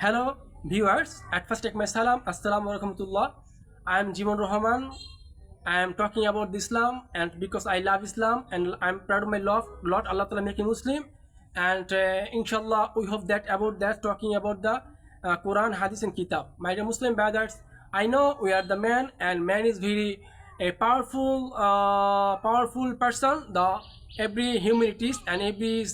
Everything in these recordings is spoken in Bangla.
Hello, viewers. At first, take my salam. Assalamu alaikum. I am Jimon Rahman. I am talking about Islam, and because I love Islam and I am proud of my Lord Allah Ta'ala make me Muslim. And inshallah, we hope that about that talking about the Quran, Hadith, and Kitab. My dear Muslim brothers, I know we are the man, and man is very a powerful person. The every humanities and every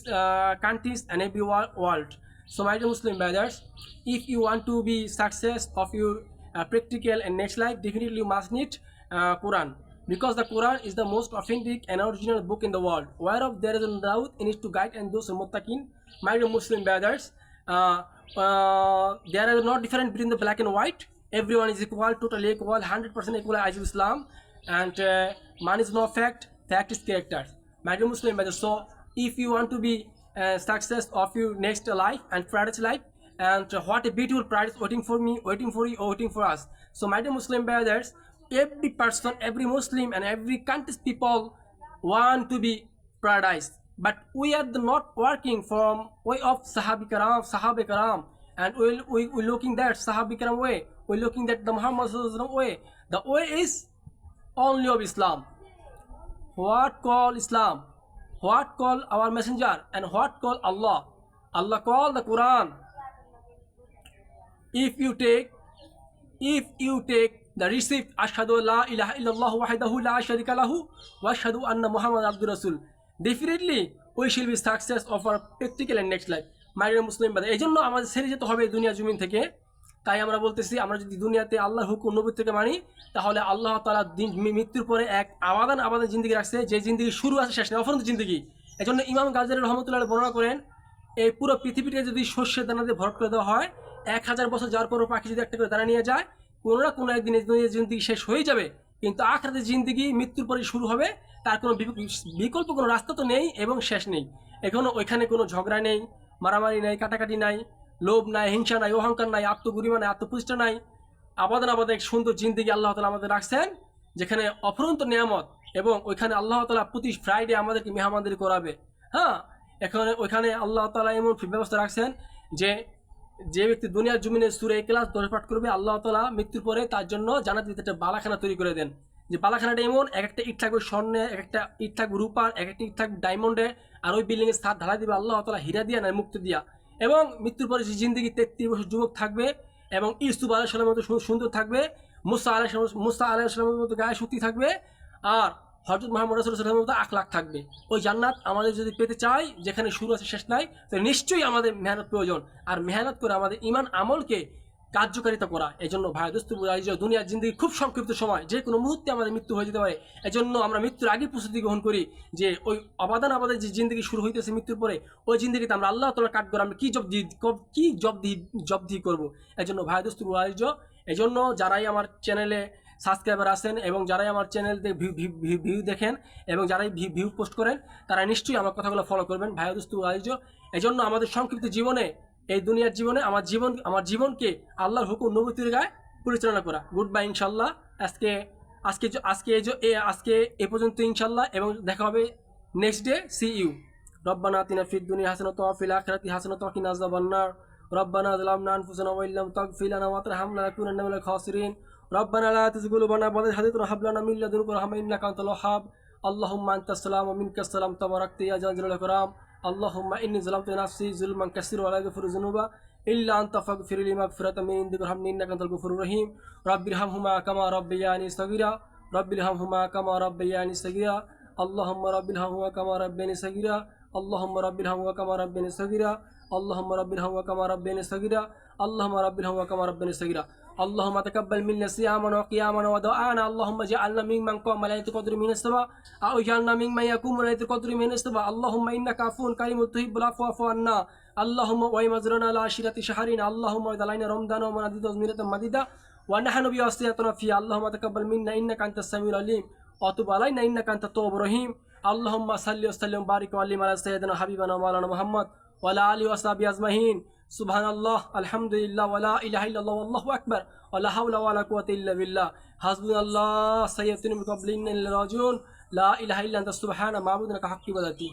countries and every world. So my dear Muslim brothers, if you want to be success of your practical and next life, definitely you must need Quran, because the Quran is the most authentic and original book in the world, whereof there is no doubt in it to guide and those muttaqin. My dear Muslim brothers, there is no difference between the black and white. Everyone is equal, totally equal, 100% equal as Islam, and man is no fact, fact is character. My dear Muslim brothers, so if you want to be success of your next life and paradise life, and what a beautiful paradise waiting for me, waiting for you, waiting for us. So my dear Muslim brothers, every person, every Muslim and every country's people want to be paradise, but we are not working from way of Sahaba Karam, and we looking that Sahaba Karam way, we looking that the Muhammad way. The way is only of Islam. What call Islam? What call our messenger? And what call Allah? Allah call the Quran. If you take the receipt, Ashhadu la ilaha illallah wahdahu la sharika lahu wa ashhadu anna Muhammad abdur rasul, definitely we shall be success of our practical and next life. My dear Muslim brother, এই জন্য আমাদের ছেড়ে যেতে হবে দুনিয়া জমিন থেকে। তাই আমরা বলতেছি, আমরা যদি দুনিয়াতে আল্লাহর হুকুম নবী থেকে মানি, তাহলে আল্লাহ তাআলা মৃত্যুর পরে এক আবাদান জিন্দেগি রাখছে, যে জিন্দেগি শুরু আছে শেষ নেই, অফুরন্ত জিন্দেগি। এজন্য ইমাম গাজ্জালী রহমতুল্লাহ বর্ণনা করেন, এই পুরো পৃথিবীতে যদি শস্যের দানা দিয়ে ভরাট করে দেওয়া হয়, 1000 বছর যাওয়ার পরও পাখি যদি একটা করে দানা নিয়ে যায়, কোনো না কোনো একদিন জিন্দেগি শেষ হয়ে যাবে, কিন্তু আখিরাতের জিন্দেগি মৃত্যুর পরে শুরু হবে। তার কোনো বিকল্প কোনো রাস্তা তো নেই এবং শেষ নেই। এখনো ওইখানে কোনো ঝগড়া নেই, মারামারি নাই, কাটাকাটি নাই, লোভ নাই, হিংসা নাই, অহংকার নাই, আত্মগরিমা নাই, আত্মপ্রতিষ্ঠা নাই। আবাদান এক সুন্দর জিন্দেগি আল্লাহ তাআলা আমাদের রাখছেন, যেখানে অফুরন্ত নিয়ামত, এবং ওইখানে আল্লাহ তাআলা প্রতি ফ্রাইডে আমাদেরকে মেহমানদারি করাবে। হ্যাঁ, ওইখানে আল্লাহ তাআলা এমন ব্যবস্থা রাখছেন যে ব্যক্তি দুনিয়ার জমিনে সূরা ইখলাস 10 পাঠ করবে, আল্লাহ তাআলা মৃত্যুর পরে তার জন্য জান্নাতে একটা বালাখানা তৈরি করে দেন। যে বালাখানাটা এমন, এক একটা ইট থাকবে স্বর্ণে, এক একটা ইট থাকবে রূপার, এক একটা ইট থাকবে ডায়মন্ডে, আর ওই বিল্ডিং এর ছাদ ঢালাই দিবে আল্লাহ তাআলা হীরা দিয়া না মুক্তি দিয়া। এবং মৃত্যুর পরে যে জিন্দেগি 33 বছর যুবক থাকবে, এবং ইউসুফ আলাইহিস সালামের মতো সুন্দর থাকবে, মুসা আলাইহিস সালামের মতো গায়ে শক্তি থাকবে, আর হযরত মুহাম্মদ রাসূলুল্লাহ সাল্লাল্লাহু আলাইহি ওয়াসাল্লামের মতো আখলাক থাকবে। ওই জান্নাত আমাদের যদি পেতে চাই, যেখানে শুরু আছে শেষ নাই, তাহলে নিশ্চয়ই আমাদের মেহনত প্রয়োজন, আর মেহনত করে আমাদের ঈমান আমলকে কার্যকারিতা করা। এজন্য ভাই দোস্ত দুনিয়ার জিন্দেগি খুব সংক্ষিপ্ত সময়, যে কোনো মুহূর্তে আমাদের মৃত্যু হয়ে যেতে পারে। এজন্য আমরা মৃত্যুর আগে প্রস্তুতি গ্রহণ করি, যে ওই আমাদের যে জিন্দেগি শুরু হইতেছে মৃত্যুর পরে, ওই জিন্দেগিতে আমরা আল্লাহ তাআলা কাট করে আমরা কি জবদি করবো। এজন্য ভাই দোস্ত এজন্য যারাই আমার চ্যানেলে সাবস্ক্রাইবার আছেন, এবং যারাই আমার চ্যানেলতে ভিউ দেখেন, এবং যারাই ভিউ পোস্ট করেন, তারা নিশ্চয়ই আমার কথাগুলো ফলো করবেন। ভাই দোস্ত এজন্য আমাদের সংক্ষিপ্ত জীবনে, এই দুনিয়ার জীবনে আমার জীবনকে আল্লাহর হুকুম নবুয়তের গায়ে পরিচালনা করা। গুড বাই ইনশাল্লাহ। আজকে এ পর্যন্ত ইনশাল্লাহ, এবং দেখা হবে নেক্সট ডে। C you. রব্বানা আতিনা ফিদ দুনিয়া হাসানাতাও ওয়া ফিল আখিরাতি হাসানাতাও ওয়া কিনা আযাবান্নার। রব্বানা যালামনা আনফুসানা ওয়া ইল্লাম তাগফির লানা ওয়া তারহামনা লানাকুনান্না মিনাল খাসিরিন। রব্বানা লা তুযিগ কুলুবানা বা'দা ইয হাদাইতানা ওয়া হাব লানা মিন লাদুনকা রাহমাতান ইন্নাকা আনতাল ওয়াহ্হাব। আল্লাহুম্মা আনতাস সালাম ওয়া মিনকাস সালাম তাবারাকতা ইয়া জাল জালালিল ইকরাম। اللهم إني ظلمت نفسي ظلما كثيرا ولا يغفر الذنوب إلا أنت فاغفر لي مغفرة من عندك وارحمني إنك أنت الغفور الرحيم. رب ارحمهما كما ربياني صغيرا. رب ارحمهما كما ربياني صغيرا. اللهم رب ارحمهما كما ربياني صغيرا. اللهم رب ارحمهما كما ربياني صغيرا. اللهم رب ارحمهما كما ربياني صغيرا. اللهم رب ارحمهما كما ربياني صغيرا. اللهم تقبل منا صيامنا وقيامنا ودعانا. اللهم اجعلنا ممن قام ليلة القدر من السبع، أو اجعلنا ممن يقوم ليلة القدر من السبع. اللهم إنك عفو كريم تحب العفو فاعف عنا. اللهم ويمزرنا على عشرة شهرنا. اللهم ودلائنا رمضان ومناديد وزميرة مديدة ونحن بواسطتنا فيها. اللهم تقبل منا إنك أنت السميع العليم وتب علينا إنك أنت التواب الرحيم. اللهم صل وسلم وبارك وسلم على سيدنا حبيبنا مولانا محمد وعلى آله وصحبه أجمعين. সুবহানাল্লাহ, আলহামদুলিল্লাহ, ওয়ালা ইলাহা ইল্লাল্লাহ, আল্লাহু আকবার, ওয়ালা হাওলা ওয়ালা কুওয়াতা ইল্লা বিল্লাহ, হাসবুনাল্লাহ সাইয়্যিদুন মিন ক্বাবলি ইন্না ইলাইহি রাজিউন, লা ইলাহা ইল্লা আনতা সুবহানাকা মা'বুদুনা কা হাক্কি ওয়া যাতি।